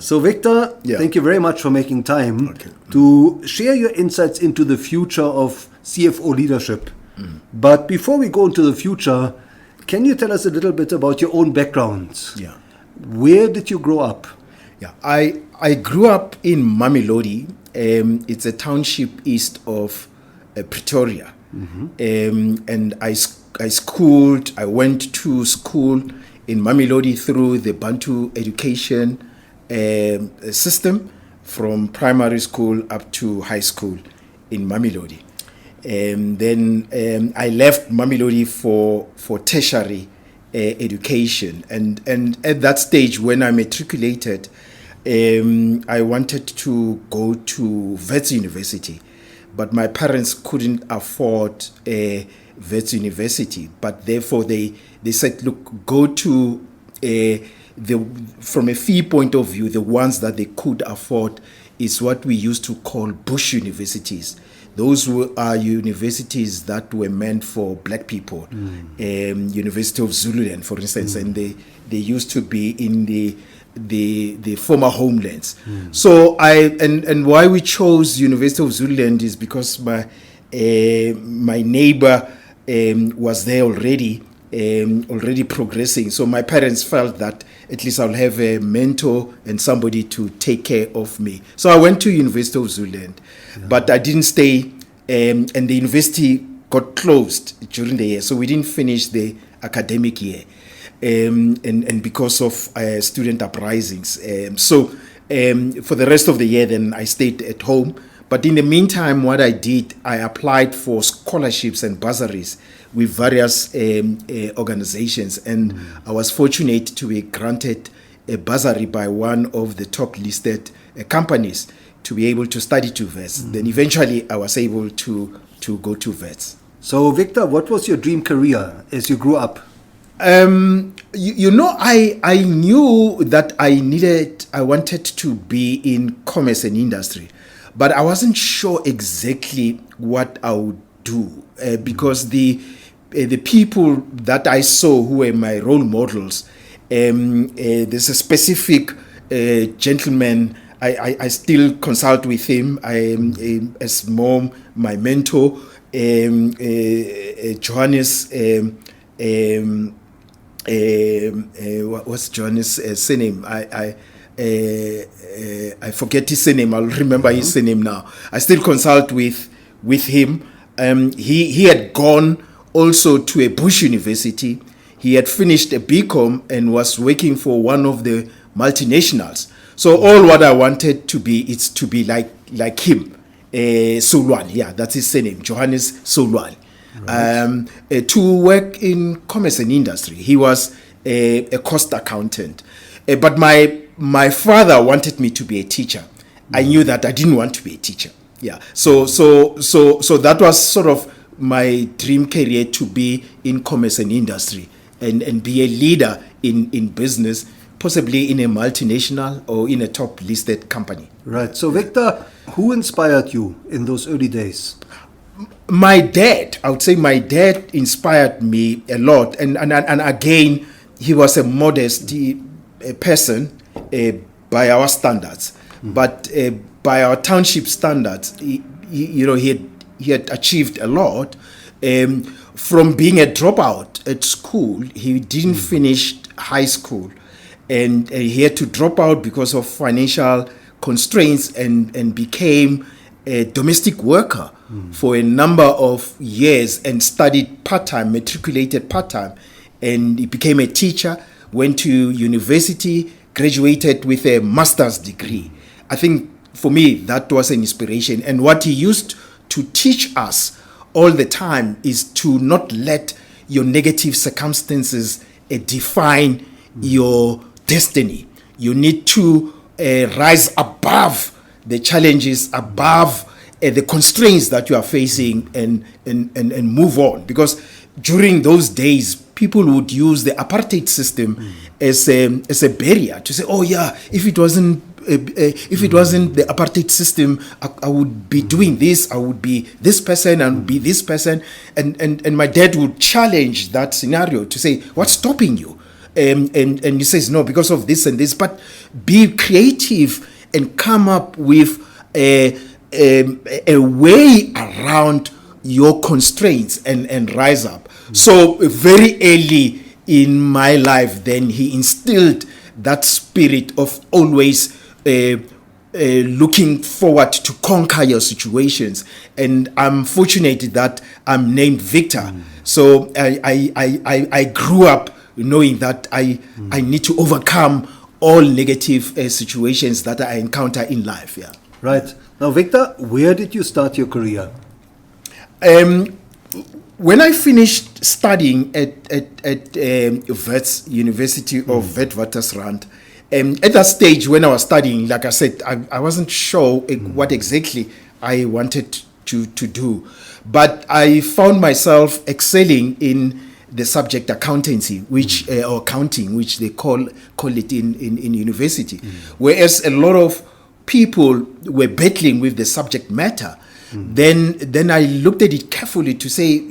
So, Victor, thank you very much for making time to share your insights into the future of CFO leadership. But before we go into the future, can you tell us a little bit about your own background? Yeah. Where did you grow up? Yeah, I grew up in Mamelodi. It's a township east of Pretoria. And I went to school in Mamelodi through the Bantu education system from primary school up to high school in Mamelodi. Then I left Mamelodi for tertiary education. And at that stage, when I matriculated, I wanted to go to Wits University, but my parents couldn't afford Wits University. But therefore, they said, look, go to from a fee point of view, the ones that they could afford is what we used to call bush universities. Those are universities that were meant for black people. University of Zululand, for instance, and they used to be in the former homelands. So and why we chose University of Zululand is because my neighbor was there already progressing. So my parents felt that at least I'll have a mentor and somebody to take care of me. So I went to University of Zululand, but I didn't stay, and the university got closed during the year. So we didn't finish the academic year, and because of student uprisings. So for the rest of the year, then I stayed at home. But in the meantime, what I did, I applied for scholarships and bursaries with various organizations. And I was fortunate to be granted a bursary by one of the top listed companies to be able to study to Wits. Then eventually I was able to go to Wits. So, Victor, what was your dream career as you grew up? I knew that I wanted to be in commerce and industry. But I wasn't sure exactly what I would do because the people that I saw who were my role models, there's a specific gentleman, I still consult with him as mom, my mentor, Johannes, what's Johannes' surname? I forget his surname. I'll remember his surname now. I still consult with him. He had gone also to a Bush University. He had finished a BCom and was working for one of the multinationals. So all what I wanted to be is to be like him. Solwan, yeah, that's his surname, Johannes Solwan. Right. To work in commerce and industry. He was a cost accountant. But my father wanted me to be a teacher. I knew that I didn't want to be a teacher. Yeah. So that was sort of my dream career, to be in commerce and industry and be a leader in business, possibly in a multinational or in a top listed company. Right. So, Victor, who inspired you in those early days? My dad. I would say my dad inspired me a lot. And again, he was a modest person by our standards, but by our township standards, he had achieved a lot. From being a dropout at school, he didn't finish high school, and he had to drop out because of financial constraints, and became a domestic worker for a number of years, and studied part-time, matriculated part-time, and he became a teacher. Went to university, graduated with a master's degree. I think for me that was an inspiration. And what he used to teach us all the time is to not let your negative circumstances define your destiny. You need to rise above the challenges, above the constraints that you are facing, and move on. Because during those days, people would use the apartheid system as a barrier to say, oh yeah, if it wasn't the apartheid system, I would be doing this, I would be this person, and would be this person. And my dad would challenge that scenario to say, what's stopping you? and he says, no, because of this and this. But be creative and come up with a way around your constraints and rise up. So very early in my life, then he instilled that spirit of always looking forward to conquer your situations. And I'm fortunate that I'm named Victor. So I grew up knowing that I need to overcome all negative situations that I encounter in life. Yeah. Right. Now, Victor, where did you start your career? When I finished studying at Wits University of Witwatersrand, at that stage when I was studying, like I said, I wasn't sure what exactly I wanted to do. But I found myself excelling in the subject accountancy, which or accounting, which they call it in university. Whereas a lot of people were battling with the subject matter. Then I looked at it carefully to say,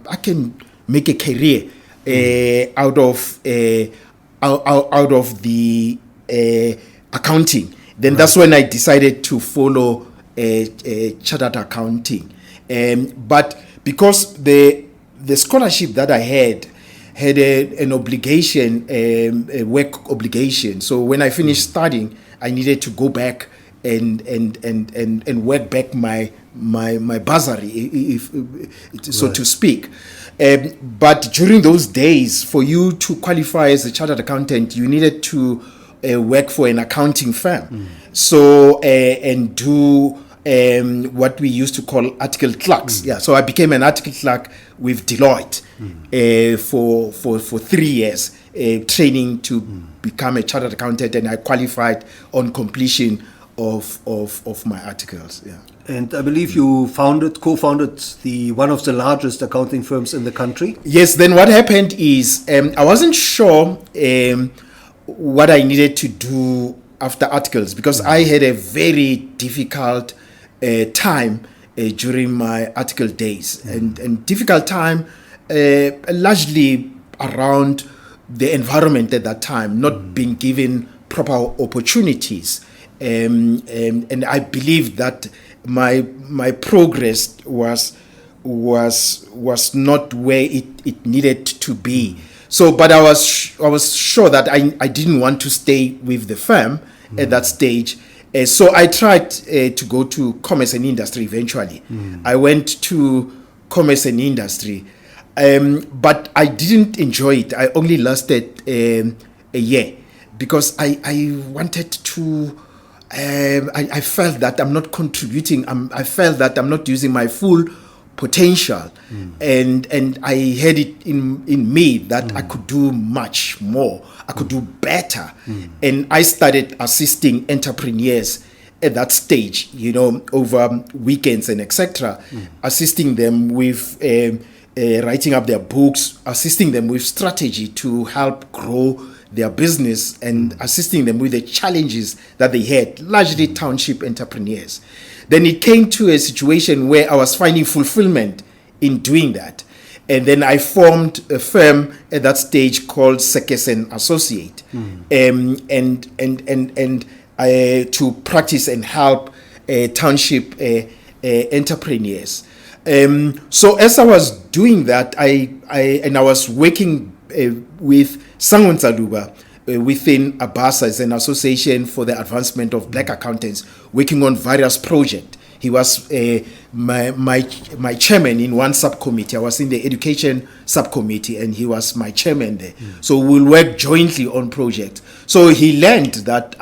I can make a career out of the accounting. Then that's when I decided to follow chartered accounting. But because the scholarship that I had an obligation, a work obligation. So when I finished studying, I needed to go back and work back my bursary, so to speak. But during those days, for you to qualify as a chartered accountant, you needed to work for an accounting firm. So and do what we used to call article clerks. Yeah. So I became an article clerk with Deloitte for 3 years, training to become a chartered accountant, and I qualified on completion of my articles. Yeah. And I believe you co-founded one of the largest accounting firms in the country. Yes. Then what happened is I wasn't sure what I needed to do after articles, because I had a very difficult time during my article days, and difficult time largely around the environment at that time, not being given proper opportunities. And I believe that my progress was not where it needed to be. So, but I was sure that I didn't want to stay with the firm at that stage. So I tried to go to commerce and industry eventually. I went to commerce and industry, but I didn't enjoy it. I only lasted a year because I wanted to. I felt that I'm not contributing. I felt that I'm not using my full potential, and I had it in me that I could do much more. I could do better, and I started assisting entrepreneurs at that stage. Over weekends and etc. Assisting them with writing up their books, assisting them with strategy to help grow their business, and assisting them with the challenges that they had, largely township entrepreneurs. Then it came to a situation where I was finding fulfillment in doing that. And then I formed a firm at that stage called Sekese and Associate, and to practice and help township entrepreneurs. So as I was doing that, I was working with Sangwan Saluba within ABASA, as an association for the advancement of black accountants, working on various projects. He was my chairman in one subcommittee. I was in the education subcommittee, and he was my chairman there. So we'll work jointly on projects. So he learned that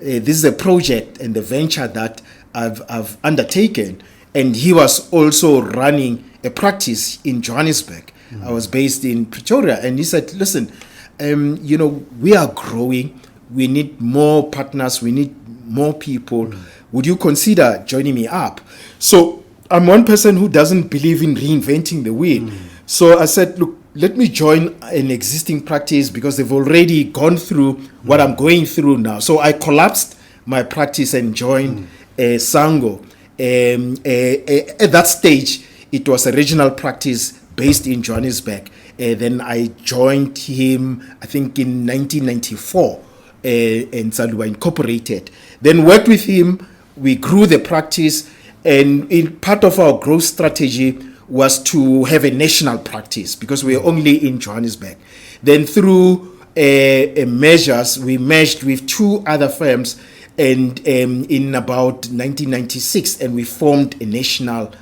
this is a project and the venture that I've undertaken, and he was also running a practice in Johannesburg. I was based in Pretoria, and he said, listen, we are growing. We need more partners. We need more people. Would you consider joining me up? So I'm one person who doesn't believe in reinventing the wheel. So I said, look, let me join an existing practice because they've already gone through what I'm going through now. So I collapsed my practice and joined Sango. At that stage, it was a regional practice based in Johannesburg, Then I joined him, I think, in 1994, and Saluwa Incorporated. Then worked with him. We grew the practice, and in part of our growth strategy was to have a national practice because we were only in Johannesburg. Then through measures, we merged with two other firms, and in about 1996, and we formed a national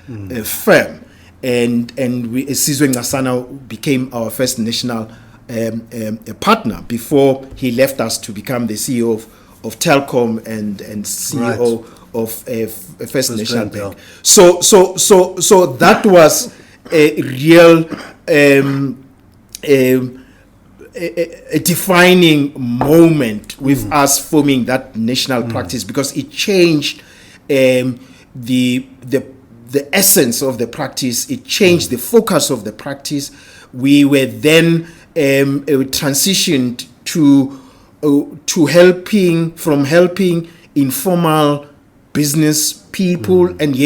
firm. And Sizwe Ngasana became our first national partner before he left us to become the CEO of Telkom and CEO of First National Bank. So that was a real a defining moment with us forming that national practice, because it changed the essence of the practice. It changed the focus of the practice. We were then transitioned to helping informal business people and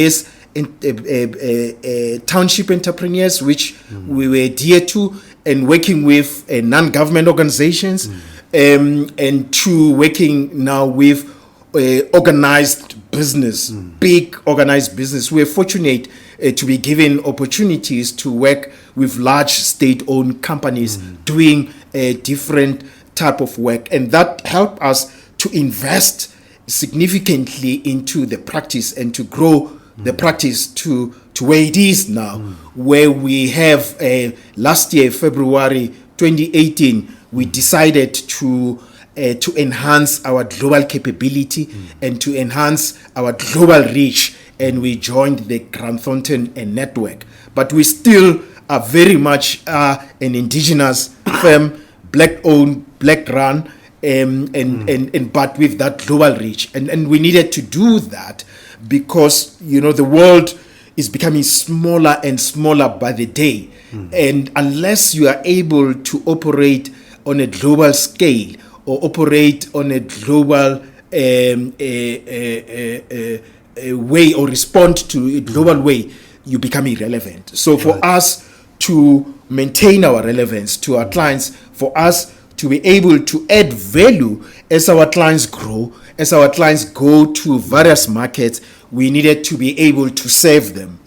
township entrepreneurs, which we were dear to, and working with non-government organizations, and to working now with organized business, big organized business. We're fortunate to be given opportunities to work with large state-owned companies doing a different type of work, and that helped us to invest significantly into the practice and to grow the practice to where it is now, where we have last year, February 2018, we decided to enhance our global capability and to enhance our global reach, and we joined the Thornton network. But we still are very much an indigenous firm, black-owned, black-run, but with that global reach. And we needed to do that because, the world is becoming smaller and smaller by the day. And unless you are able to operate on a global scale or operate on a global way or respond to a global way, you become irrelevant. So for us to maintain our relevance to our clients, for us to be able to add value as our clients grow, as our clients go to various markets, we needed to be able to serve them,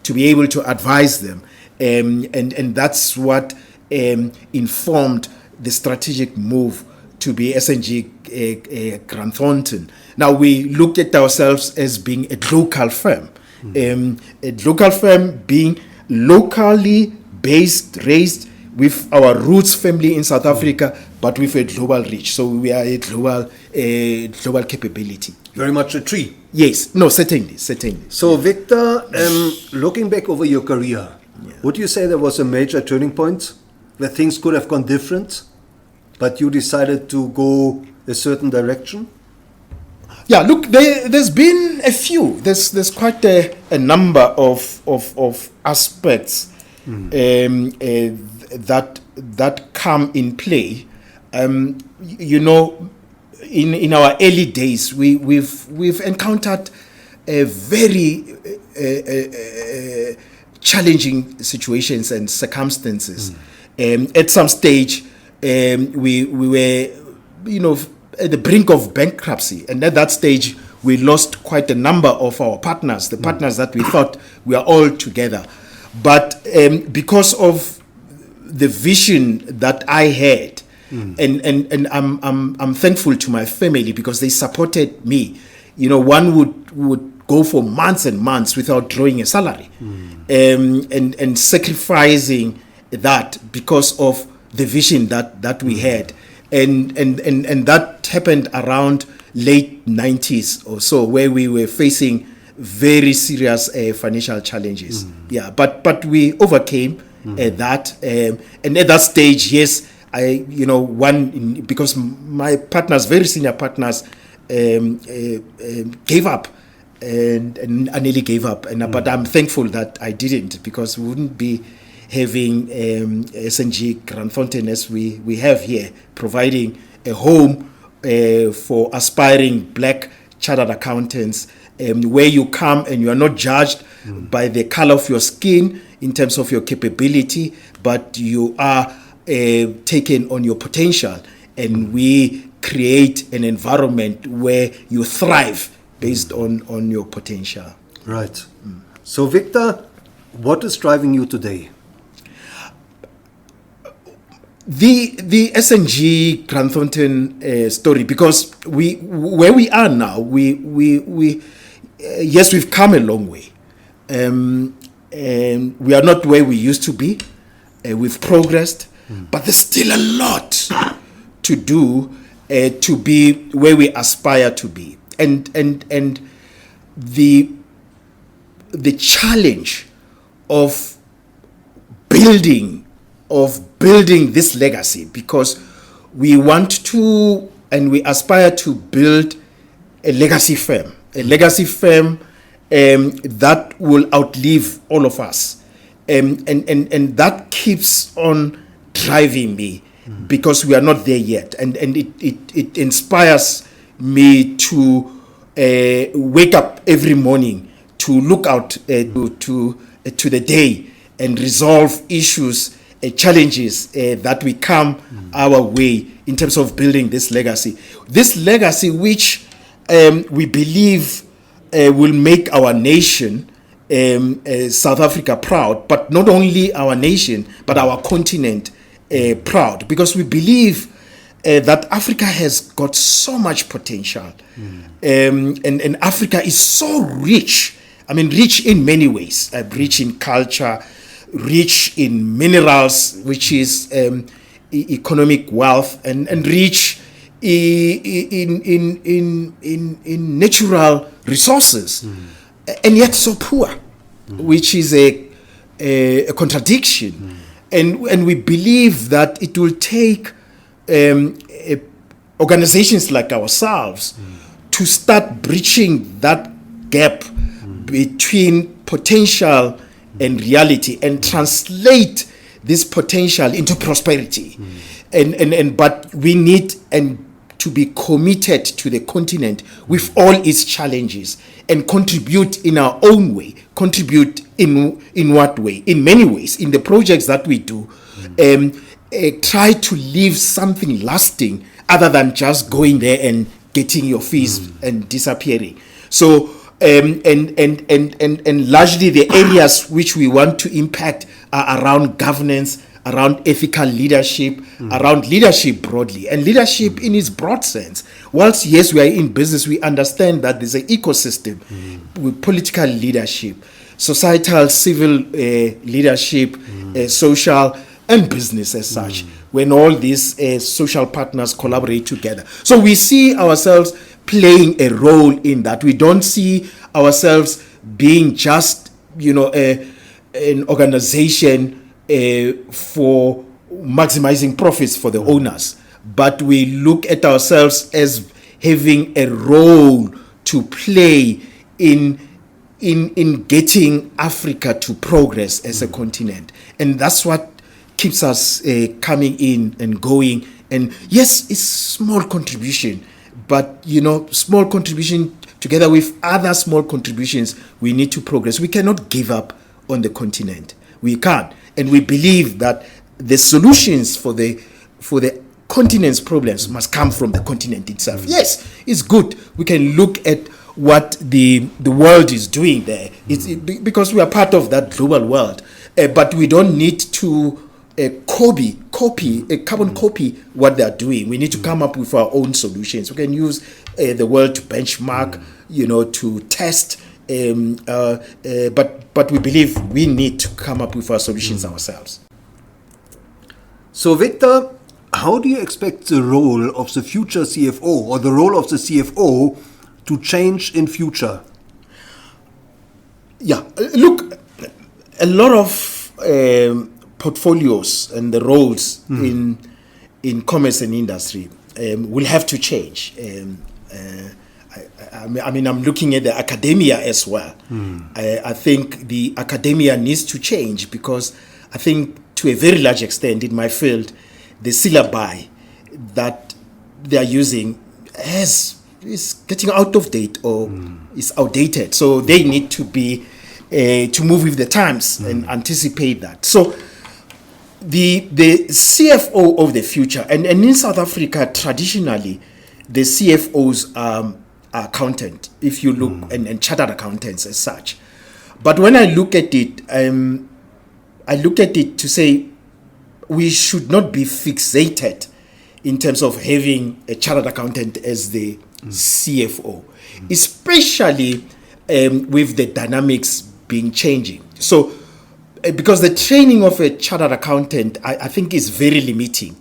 to be able to advise them. And that's what informed the strategic move to be SNG Thornton. Now, we looked at ourselves as being a local firm. A local firm being locally based, raised with our roots family in South Africa, but with a global reach. So we are a global capability. Very much a tree. Yes. No, certainly. So, Victor, looking back over your career, would you say there was a major turning point where things could have gone different, but you decided to go a certain direction? Yeah, look, there's been a few. There's quite a number of aspects that come in play. In our early days, we've encountered very challenging situations and circumstances. At some stage, we were, at the brink of bankruptcy, and at that stage, we lost quite a number of our partners, the partners that we thought we are all together. But because of the vision that I had, and I'm thankful to my family because they supported me. One would go for months and months without drawing a salary, and sacrificing that because of the vision that we had, and that happened around late 90s or so, where we were facing very serious financial challenges. But we overcame that, and at that stage, yes, because my partners, very senior partners, gave up, and I nearly gave up, but I'm thankful that I didn't, because we wouldn't be having SNG Thornton as we have here, providing a home for aspiring black chartered accountants, where you come and you are not judged by the color of your skin in terms of your capability, but you are taken on your potential, and we create an environment where you thrive based on your potential. Right. So, Victor, what is driving you today? The SNG Grant Thornton story, because where we are now, yes, we've come a long way. And we are not where we used to be. We've progressed, but there's still a lot to do to be where we aspire to be. And the challenge of building this legacy, because we want to and we aspire to build a legacy firm that will outlive all of us, and that keeps on driving me, because we are not there yet, and it inspires me to wake up every morning to look out to the day and resolve issues, challenges that will come our way in terms of building this legacy which we believe will make our nation, South Africa, proud, but not only our nation, but our continent proud, because we believe that Africa has got so much potential, and Africa is so rich. I mean, rich in many ways, rich in culture, rich in minerals, which is economic wealth, and rich in natural resources, and yet so poor, which is a contradiction. And we believe that it will take organizations like ourselves to start bridging that gap between potential and reality, and translate this potential into prosperity. But we need to be committed to the continent with all its challenges, and contribute in our own way. Contribute in what way? In many ways. In the projects that we do, try to leave something lasting, other than just going there and getting your fees and disappearing. So and largely the areas which we want to impact are around governance, around ethical leadership, around leadership broadly, and leadership in its broad sense. Whilst, yes, we are in business, we understand that there's an ecosystem with political leadership, societal, civil leadership, social, and business as such, when all these social partners collaborate together. So we see ourselves playing a role in that. We don't see ourselves being just, an organization for maximizing profits for the owners, but we look at ourselves as having a role to play in getting Africa to progress as a continent. And that's what keeps us coming in and going. And yes, it's small contribution, but small contribution together with other small contributions, we need to progress. We cannot give up on the continent. We can't. And we believe that the solutions for the continent's problems must come from the continent itself. Yes, it's good. We can look at what the world is doing there. Because we are part of that global world. But we don't need to carbon copy what they are doing. We need to come up with our own solutions. We can use the world to benchmark, to test. But we believe we need to come up with our solutions ourselves. So, Victor, how do you expect the role of the future CFO, or the role of the CFO, to change in future? Yeah, look, a lot of portfolios and the roles in commerce and industry will have to change. I'm looking at the academia as well. I think the academia needs to change, because I think to a very large extent in my field, the syllabi that they are using is getting out of date, or is outdated. So they need to be to move with the times and anticipate that. So the CFO of the future, and in South Africa, traditionally, the CFOs are accountant, if you look, and chartered accountants as such. But when I look at it, I look at it to say we should not be fixated in terms of having a chartered accountant as the CFO, especially with the dynamics being changing. So, because the training of a chartered accountant, I think, is very limiting.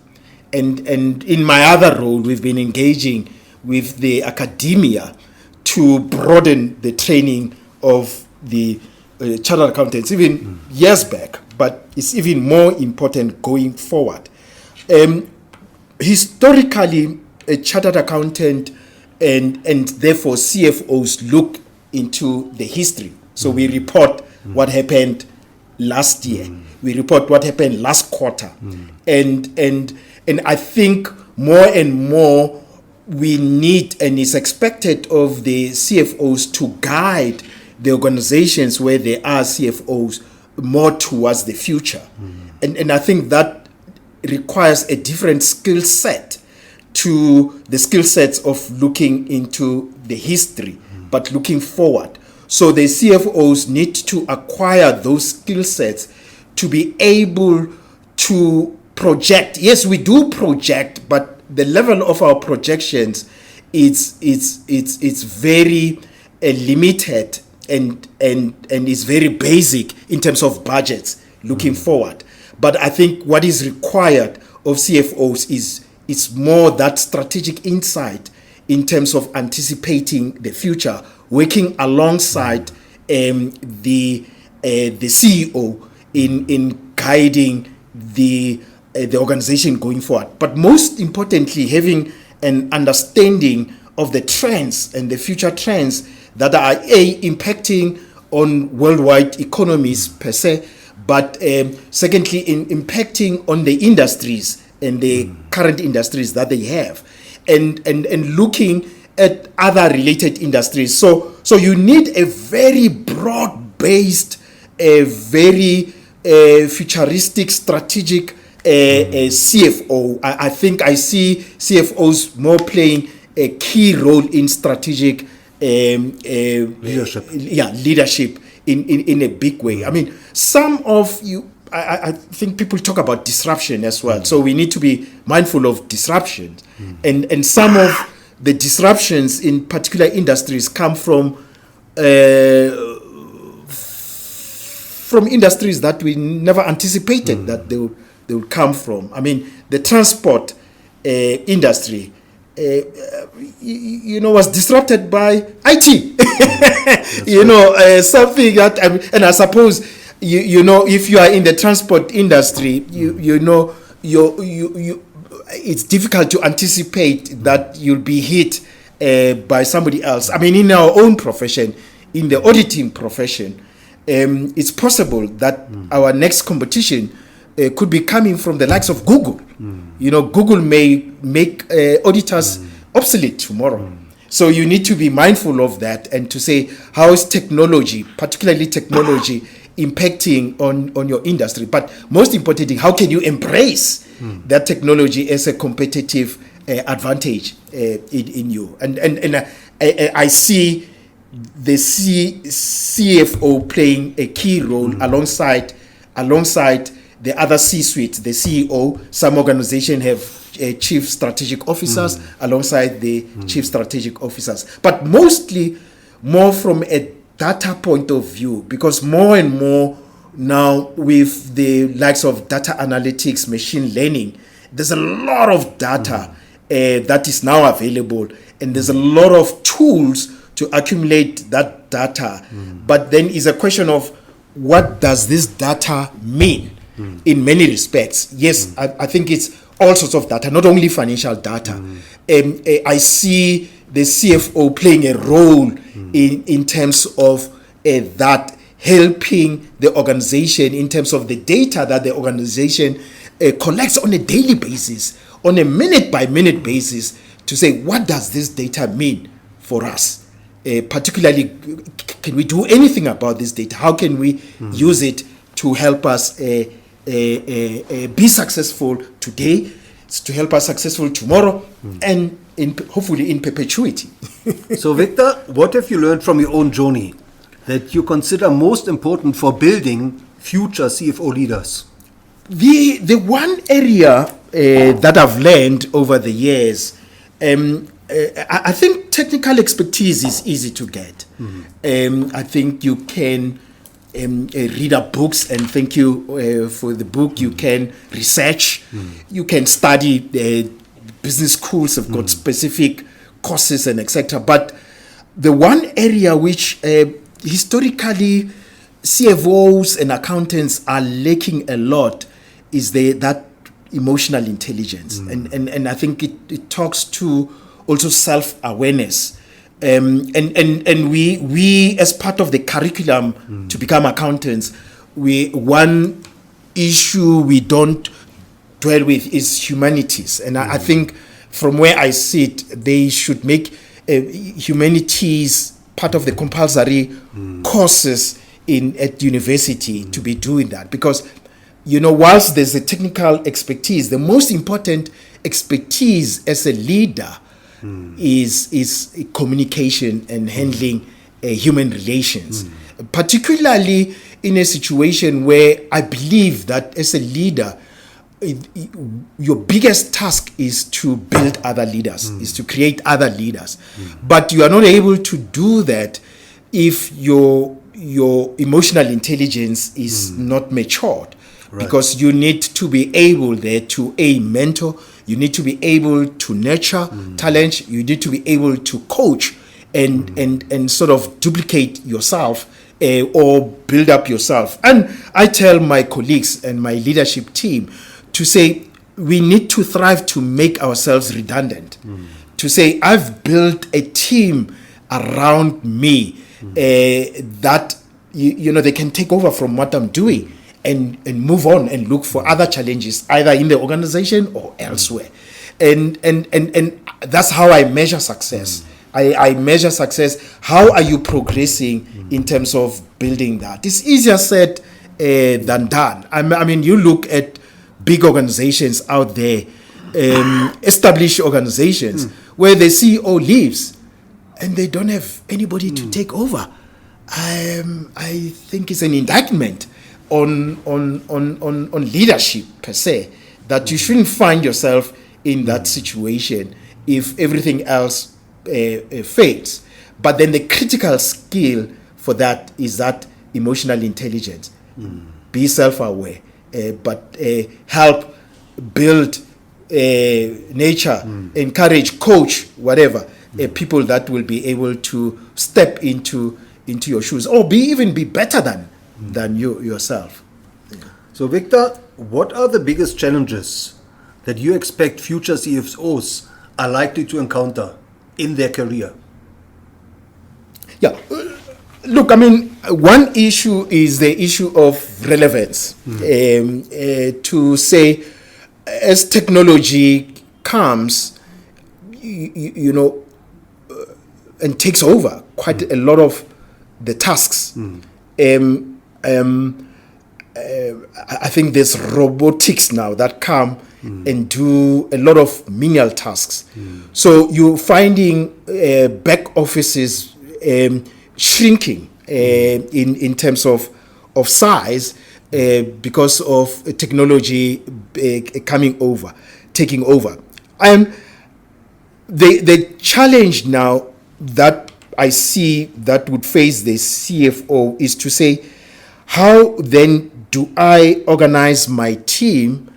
And in my other role, we've been engaging with the academia to broaden the training of the chartered accountants, even years back, but it's even more important going forward. Historically, a chartered accountant and therefore CFOs look into the history. So we report what happened last year. We report what happened last quarter. And I think more and more we need, and it's expected of the CFOs to guide the organizations where there are CFOs more towards the future. And I think that requires a different skill set to the skill sets of looking into the history, but looking forward. So the CFOs need to acquire those skill sets to be able to project. Yes, we do project, but the level of our projections it's very limited and is very basic in terms of budgets looking forward. But I think what is required of CFOs is more that strategic insight in terms of anticipating the future, working alongside the CEO in guiding the organization going forward. But most importantly, having an understanding of the trends and the future trends that are impacting on worldwide economies per se, but secondly, in impacting on the industries and the current industries that they have, and looking at other related industries. So you need a very broad-based, a very futuristic, strategic CFO. I think I see CFOs more playing a key role in strategic leadership. Leadership in a big way. I mean, some of you, I think people talk about disruption as well. So we need to be mindful of disruption. And some of the disruptions in particular industries come from industries that we never anticipated that they would come from. I mean, the transport industry, was disrupted by IT. Something that, and I suppose, if you are in the transport industry, it's difficult to anticipate that you'll be hit by somebody else. I mean, in our own profession, in the auditing profession, it's possible that our next competition could be coming from the likes of Google. Google may make auditors obsolete tomorrow. So you need to be mindful of that and to say, how is technology, particularly technology, impacting on your industry? But most importantly, how can you embrace that technology as a competitive advantage in you? And I see the CFO playing a key role alongside the other C-suite, the CEO. Some organizations have chief strategic officers alongside the chief strategic officers. But mostly more from a data point of view, because more and more now with the likes of data analytics, machine learning, there's a lot of data that is now available, and there's a lot of tools to accumulate that data. But then is a question of what does this data mean in many respects? Yes, I think it's all sorts of data, not only financial data. I see the CFO playing a role in terms of that, helping the organization in terms of the data that the organization collects on a daily basis, on a minute-by-minute basis, to say, what does this data mean for us? Particularly, can we do anything about this data? How can we use it to help us be successful today, to help us successful tomorrow, and hopefully in perpetuity. So, Victor, what have you learned from your own journey that you consider most important for building future CFO leaders? The one area that I've learned over the years, I think technical expertise is easy to get. I think you can read up books, and thank you for the book. You can research, you can study. Business schools have got specific courses and etc. But the one area which historically CFOs and accountants are lacking a lot is that emotional intelligence, and I think it talks to also self-awareness, and we as part of the curriculum to become accountants, one issue we don't dwell with is humanities, and I think from where I sit, they should make humanities part of the compulsory courses at university to be doing that, because whilst there's a technical expertise, the most important expertise as a leader is communication and handling human relations, particularly in a situation where I believe that as a leader, your biggest task is to build other leaders, is to create other leaders. But you are not able to do that if your emotional intelligence is not matured. Right. Because you need to be able there to mentor, you need to be able to nurture talent, you need to be able to coach and sort of duplicate yourself or build up yourself. And I tell my colleagues and my leadership team to say we need to thrive to make ourselves redundant. To say I've built a team around me that they can take over from what I'm doing and move on and look for other challenges either in the organization or elsewhere. And that's how I measure success. I measure success. How are you progressing in terms of building that? It's easier said than done. I mean, you look at big organizations out there, established organizations, where the CEO leaves and they don't have anybody to take over. I think it's an indictment on leadership per se, that you shouldn't find yourself in that situation if everything else fails. But then the critical skill for that is that emotional intelligence. Be self-aware, but help build nature, encourage, coach, whatever, people that will be able to step into your shoes or be better than you yourself. So, Victor, what are the biggest challenges that you expect future CFOs are likely to encounter in their career? Yeah, look, I mean, one issue is the issue of relevance. To say, as technology comes, and takes over quite a lot of the tasks. I think there's robotics now that come and do a lot of menial tasks. So you're finding back offices shrinking in terms of size because of technology taking over. The challenge now that I see that would face the CFO is to say, how then do I organize my team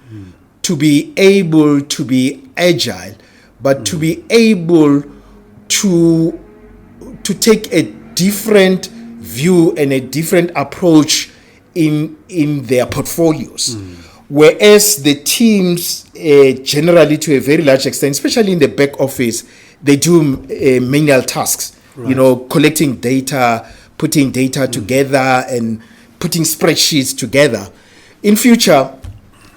to be able to be agile, but to be able to take a different view and a different approach in their portfolios. Whereas the teams generally, to a very large extent, especially in the back office, they do manual tasks, collecting data, putting data together and putting spreadsheets together. In future,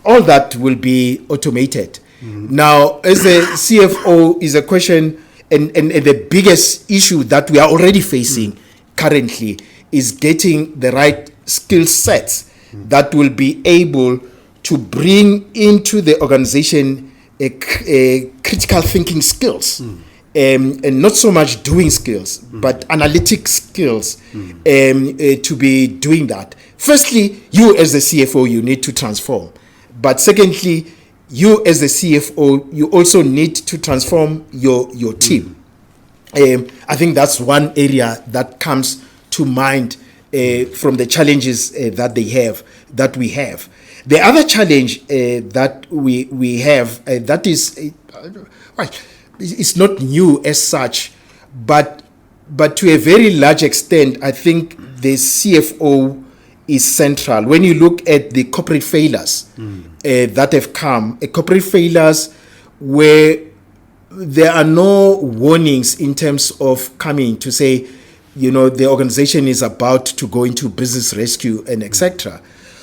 all that will be automated. Now, as a CFO is a question, and the biggest issue that we are already facing currently is getting the right skill sets that will be able to bring into the organization a critical thinking skills, and not so much doing skills, but analytic skills, to be doing that. Firstly, you as the CFO, you need to transform. But secondly, you as the CFO, you also need to transform your team. I think that's one area that comes to mind from the challenges that we have. The other challenge that we have, that is, it's not new as such, but to a very large extent, I think the CFO is central. When you look at the corporate failures that have come, corporate failures where there are no warnings in terms of coming to say, the organization is about to go into business rescue and etc.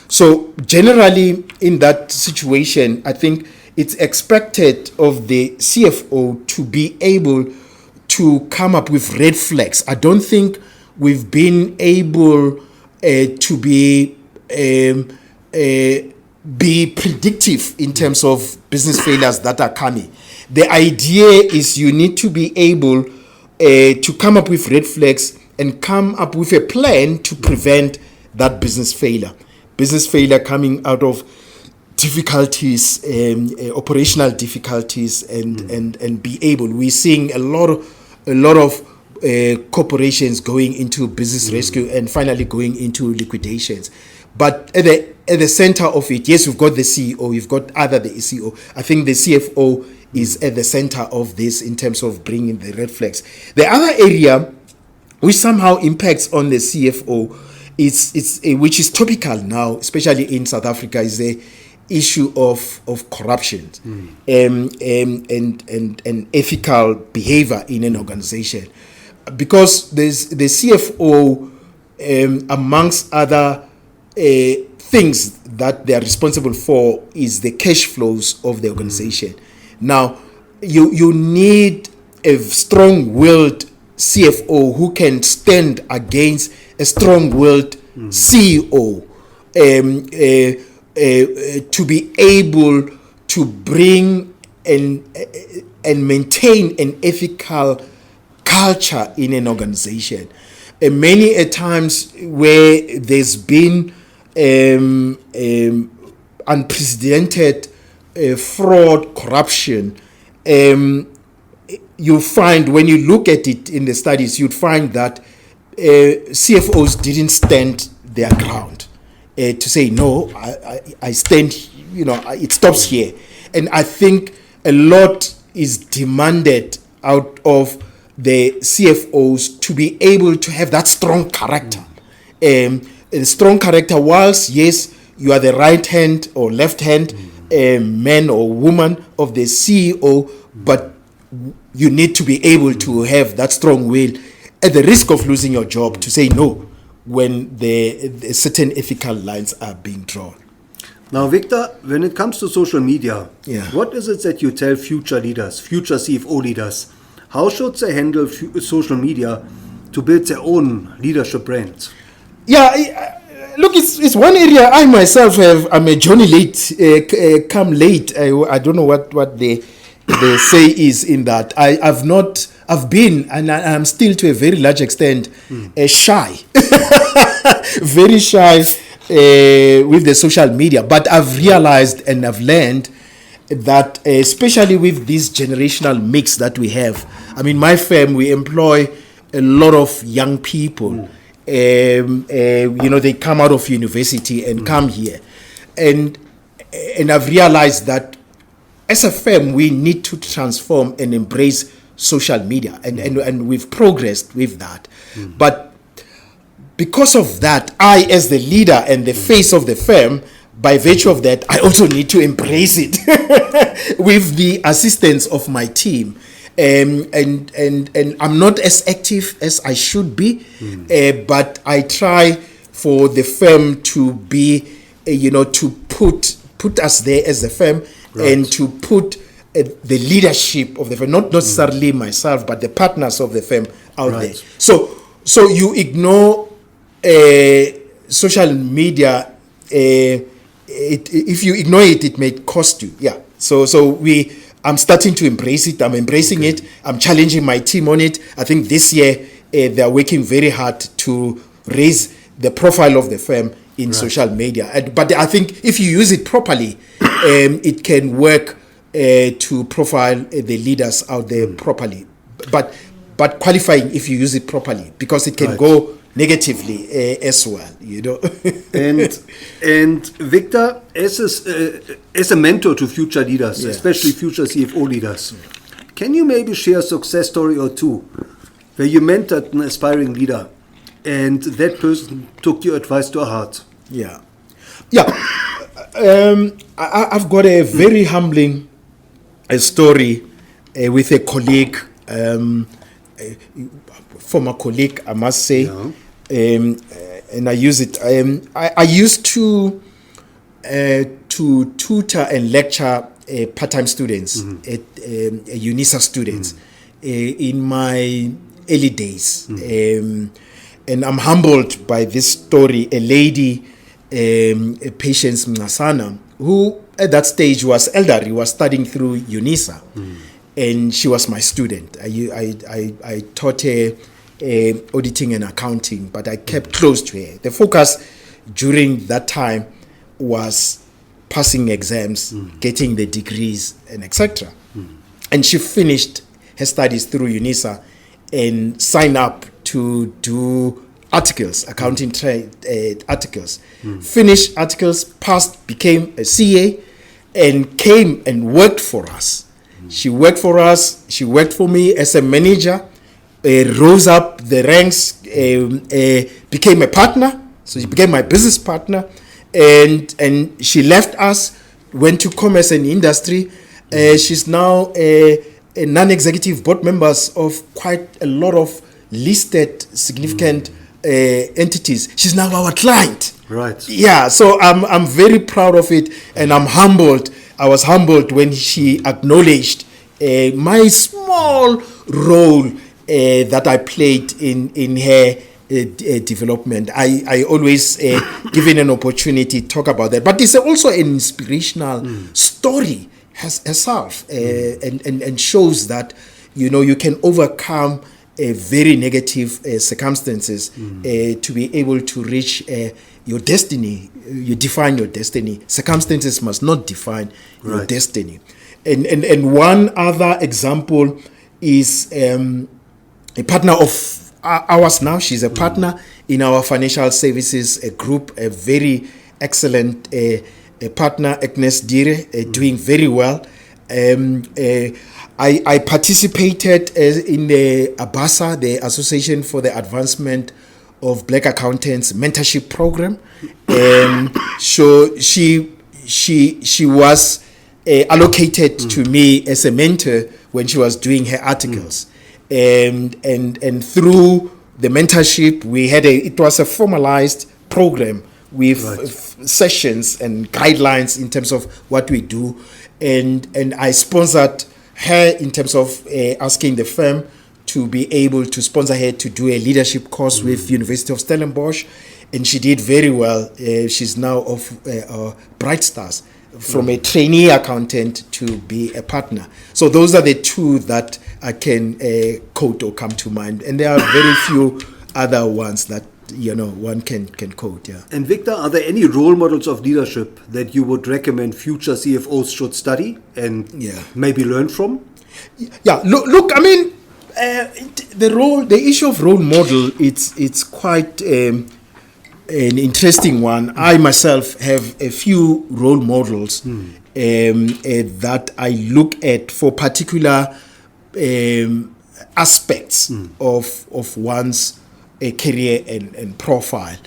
So generally in that situation, I think it's expected of the CFO to be able to come up with red flags. I don't think we've been able to be predictive in terms of business failures that are coming. The idea is you need to be able to come up with red flags and come up with a plan to prevent that business failure. Business failure coming out of difficulties, operational difficulties, and be able. We're seeing a lot of corporations going into business rescue and finally going into liquidations. But at the center of it, yes, you've got the CEO, you've got the CEO. I think the CFO is at the center of this in terms of bringing the red flags. The other area which somehow impacts on the CFO which is topical now, especially in South Africa, is the issue of corruption and ethical behavior in an organization. Because there's the CFO, amongst other things that they are responsible for, is the cash flows of the organization. Now, you need a strong-willed CFO who can stand against a strong-willed CEO to be able to bring and maintain an ethical culture in an organization. Many a times where there's been unprecedented fraud, corruption, you find, when you look at it in the studies, you'd find that CFOs didn't stand their ground to say, no, I stand, it stops here. And I think a lot is demanded out of the CFOs to be able to have that strong character. A strong character, whilst, yes, you are the right hand or left hand man or woman of the CEO, but you need to be able to have that strong will at the risk of losing your job to say no when the certain ethical lines are being drawn. Now, Victor, when it comes to social media, what is it that you tell future leaders, future CFO leaders? How should they handle social media to build their own leadership brand? Yeah, look, it's one area I myself I'm a Johnny late, come late. I don't know what they say is in that. I've been, and I'm still to a very large extent, shy, very shy with the social media. But I've realized and I've learned that, especially with this generational mix that we have, I mean, my firm, we employ a lot of young people. They come out of university and come here. And I've realized that as a firm, we need to transform and embrace social media, and we've progressed with that. But because of that, I, as the leader and the face of the firm, by virtue of that, I also need to embrace it with the assistance of my team. And I'm not as active as I should be, but I try for the firm to be, to put us there as the firm, right, and to put the leadership of the firm, not necessarily myself, but the partners of the firm out there. So you ignore social media if you ignore it, it may cost you. Yeah. So I'm starting to embrace it. I'm embracing it. I'm challenging my team on it. I think this year they are working very hard to raise the profile of the firm in social media. But I think if you use it properly, it can work to profile the leaders out there properly. But qualifying if you use it properly, because it can go negatively as well, and Victor, as a mentor to future leaders, especially future CFO leaders, can you maybe share a success story or two where you mentored an aspiring leader and that person took your advice to heart? I've got a very humbling story with a colleague, former colleague, I must say. And I use it. I used to tutor and lecture part-time students, at UNISA students, in my early days. And I'm humbled by this story. A lady, Patience Mnasana, who at that stage was elderly, was studying through UNISA. And she was my student. I taught her auditing and accounting, but I kept close to her. The focus during that time was passing exams, getting the degrees, and etc. And she finished her studies through UNISA and signed up to do articles, accounting articles. Finished articles, passed, became a CA, and came and worked for us. She worked for us. She worked for me as a manager. Rose up the ranks, became a partner. So she became my business partner, and she left us, went to commerce and industry. She's now a non-executive board members of quite a lot of listed significant entities. She's now our client. Right. Yeah. So I'm very proud of it, and I'm humbled. I was humbled when she acknowledged my small role that I played in her development. I always, given an opportunity, talk about that. But it's also an inspirational story herself, and shows that you can overcome very negative circumstances to be able to reach your destiny. You define your destiny. Circumstances must not define your destiny. And one other example is a partner of ours now. She's a partner in our financial services group, a very excellent partner, Agnes Dire, doing very well. I participated in the ABASA, the Association for the Advancement of Black Accountants mentorship program. So she was allocated to me as a mentor when she was doing her articles. And through the mentorship, it was a formalized program with sessions and guidelines in terms of what we do. And I sponsored her in terms of asking the firm to be able to sponsor her to do a leadership course with University of Stellenbosch, and she did very well. She's now of Bright Stars, from a trainee accountant to be a partner. So those are the two that I can quote or come to mind, and there are very few other ones that one can quote. Yeah. And Victor, are there any role models of leadership that you would recommend future CFOs should study and maybe learn from? Yeah. Look. I mean, the issue of role model. It's quite an interesting one. I myself have a few role models that I look at for particular aspects of one's career and profile,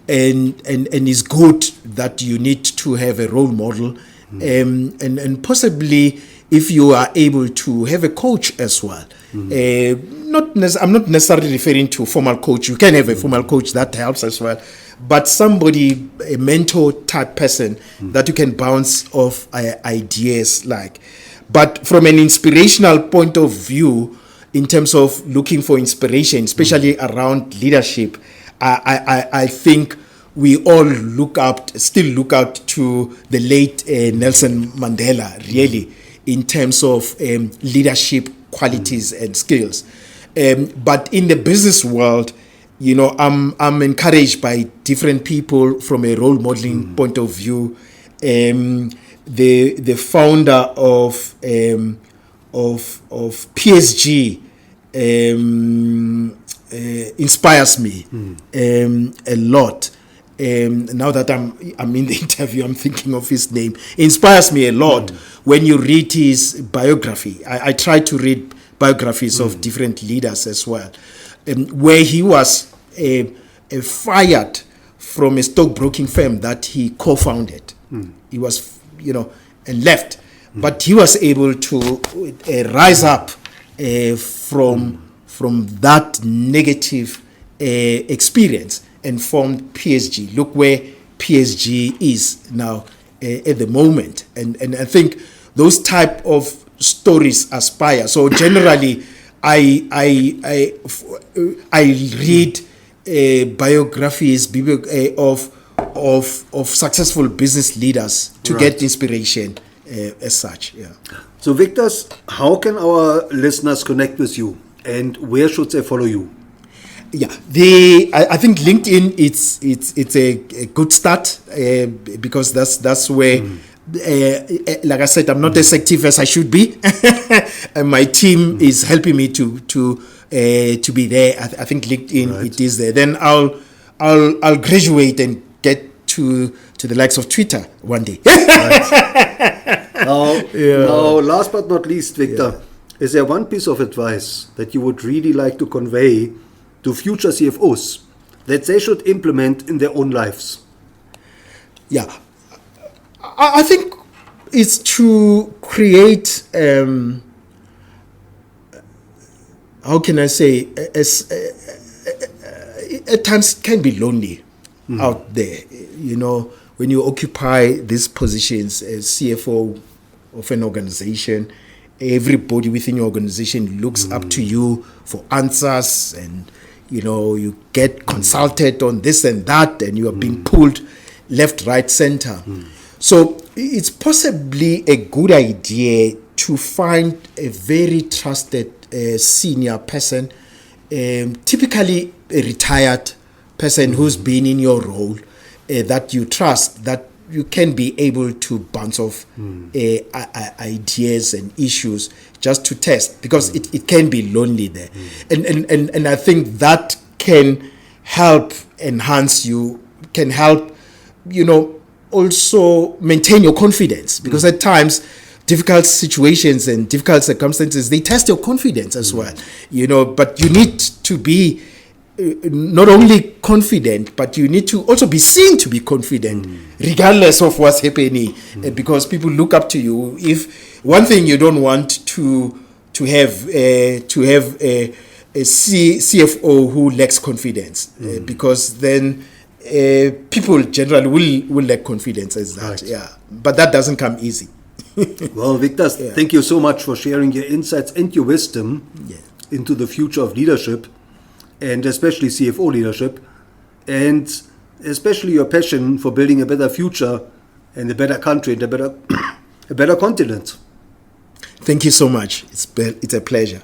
and it's good that you need to have a role model, and possibly if you are able to have a coach as well. I'm not necessarily referring to formal coach. You can have a formal coach, that helps as well, but somebody, a mentor type person that you can bounce off ideas like. But from an inspirational point of view, in terms of looking for inspiration, especially around leadership, I think we all still look out to the late Nelson Mandela, really, in terms of leadership qualities and skills. But in the business world, I'm encouraged by different people from a role modeling point of view. The founder of PSG inspires me a lot. Now that I'm in the interview, I'm thinking of his name. Inspires me a lot when you read his biography. I try to read biographies of different leaders as well, where he was fired from a stockbroking firm that he co-founded. He was, and left. But he was able to rise up from that negative experience and formed PSG. Look where PSG is now at the moment. And I think those type of stories aspire. So generally, I read biographies of successful business leaders to get inspiration as such. Yeah. So Victor, how can our listeners connect with you, and where should they follow you? Yeah, I think LinkedIn it's a good start because that's where, like I said, I'm not as active as I should be, and my team is helping me to be there. I think LinkedIn it is there. Then I'll graduate and get to the likes of Twitter one day. Now, last but not least, Victor, is there one piece of advice that you would really like to convey to future CFOs that they should implement in their own lives? Yeah, I think it's to create, how can I say, at times it can be lonely out there, when you occupy these positions as CFO of an organization. Everybody within your organization looks up to you for answers, and you get consulted on this and that, and you are being pulled left, right, center. So it's possibly a good idea to find a very trusted senior person, typically a retired person who's been in your role, that you trust, that you can be able to bounce off ideas and issues just to test, because it can be lonely there. And I think that can help enhance you, can help, also maintain your confidence, because at times difficult situations and difficult circumstances, they test your confidence as well, but you need to be not only confident, but you need to also be seen to be confident, regardless of what's happening, because people look up to you. If one thing you don't want to have a CFO who lacks confidence, because then people generally will lack confidence as that. Right. Yeah, but that doesn't come easy. Well, Victor, thank you so much for sharing your insights and your wisdom into the future of leadership, and especially CFO leadership, and especially your passion for building a better future and a better country and a better continent. Thank you so much. It's a pleasure.